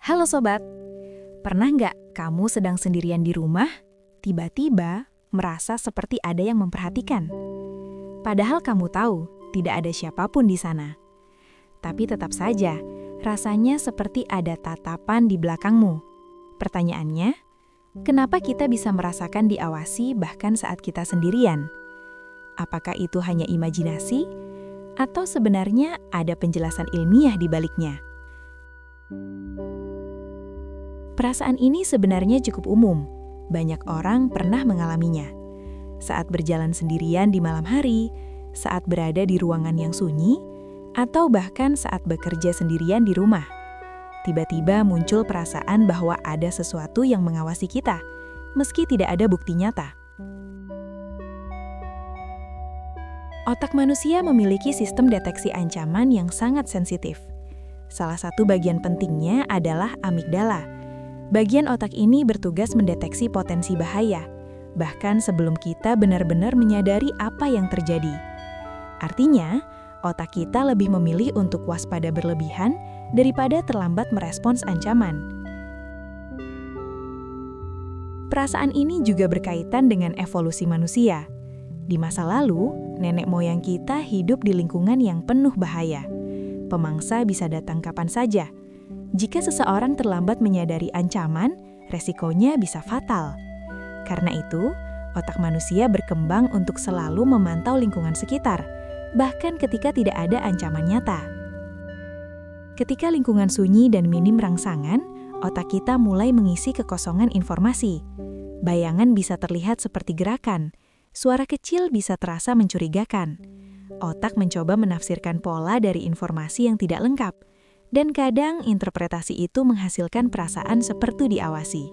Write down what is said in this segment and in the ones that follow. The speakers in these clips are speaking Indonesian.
Halo sobat, pernah nggak kamu sedang sendirian di rumah, tiba-tiba merasa seperti ada yang memperhatikan? Padahal kamu tahu tidak ada siapapun di sana. Tapi tetap saja, rasanya seperti ada tatapan di belakangmu. Pertanyaannya, kenapa kita bisa merasakan diawasi bahkan saat kita sendirian? Apakah itu hanya imajinasi? Atau sebenarnya ada penjelasan ilmiah di baliknya? Perasaan ini sebenarnya cukup umum. Banyak orang pernah mengalaminya. Saat berjalan sendirian di malam hari, saat berada di ruangan yang sunyi, atau bahkan saat bekerja sendirian di rumah. Tiba-tiba muncul perasaan bahwa ada sesuatu yang mengawasi kita, meski tidak ada bukti nyata. Otak manusia memiliki sistem deteksi ancaman yang sangat sensitif. Salah satu bagian pentingnya adalah amigdala. Bagian otak ini bertugas mendeteksi potensi bahaya, bahkan sebelum kita benar-benar menyadari apa yang terjadi. Artinya, otak kita lebih memilih untuk waspada berlebihan daripada terlambat merespons ancaman. Perasaan ini juga berkaitan dengan evolusi manusia. Di masa lalu, nenek moyang kita hidup di lingkungan yang penuh bahaya. Pemangsa bisa datang kapan saja. Jika seseorang terlambat menyadari ancaman, resikonya bisa fatal. Karena itu, otak manusia berkembang untuk selalu memantau lingkungan sekitar, bahkan ketika tidak ada ancaman nyata. Ketika lingkungan sunyi dan minim rangsangan, otak kita mulai mengisi kekosongan informasi. Bayangan bisa terlihat seperti gerakan, suara kecil bisa terasa mencurigakan. Otak mencoba menafsirkan pola dari informasi yang tidak lengkap, dan kadang interpretasi itu menghasilkan perasaan seperti diawasi.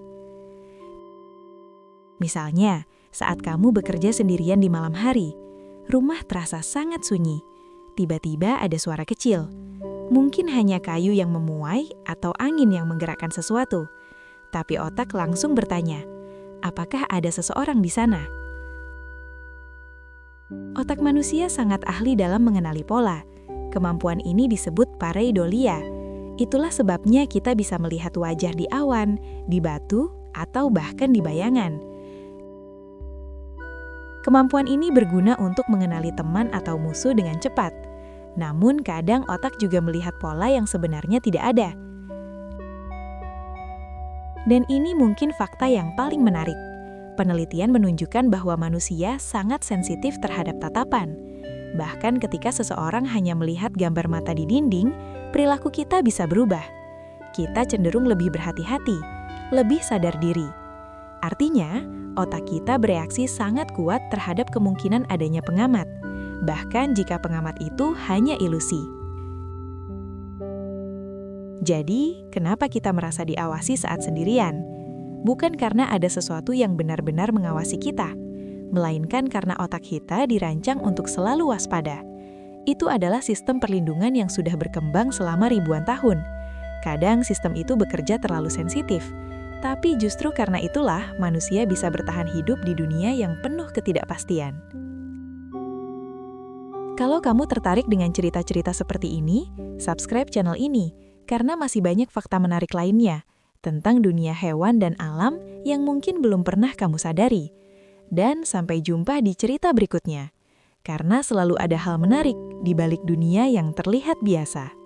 Misalnya, saat kamu bekerja sendirian di malam hari, rumah terasa sangat sunyi. Tiba-tiba ada suara kecil. Mungkin hanya kayu yang memuai atau angin yang menggerakkan sesuatu. Tapi otak langsung bertanya, apakah ada seseorang di sana? Otak manusia sangat ahli dalam mengenali pola. Kemampuan ini disebut pareidolia. Itulah sebabnya kita bisa melihat wajah di awan, di batu, atau bahkan di bayangan. Kemampuan ini berguna untuk mengenali teman atau musuh dengan cepat. Namun kadang otak juga melihat pola yang sebenarnya tidak ada. Dan ini mungkin fakta yang paling menarik. Penelitian menunjukkan bahwa manusia sangat sensitif terhadap tatapan. Bahkan ketika seseorang hanya melihat gambar mata di dinding, perilaku kita bisa berubah. Kita cenderung lebih berhati-hati, lebih sadar diri. Artinya, otak kita bereaksi sangat kuat terhadap kemungkinan adanya pengamat, bahkan jika pengamat itu hanya ilusi. Jadi, kenapa kita merasa diawasi saat sendirian? Bukan karena ada sesuatu yang benar-benar mengawasi kita, melainkan karena otak kita dirancang untuk selalu waspada. Itu adalah sistem perlindungan yang sudah berkembang selama ribuan tahun. Kadang sistem itu bekerja terlalu sensitif, tapi justru karena itulah manusia bisa bertahan hidup di dunia yang penuh ketidakpastian. Kalau kamu tertarik dengan cerita-cerita seperti ini, subscribe channel ini, karena masih banyak fakta menarik lainnya tentang dunia hewan dan alam yang mungkin belum pernah kamu sadari. Dan sampai jumpa di cerita berikutnya, karena selalu ada hal menarik di balik dunia yang terlihat biasa.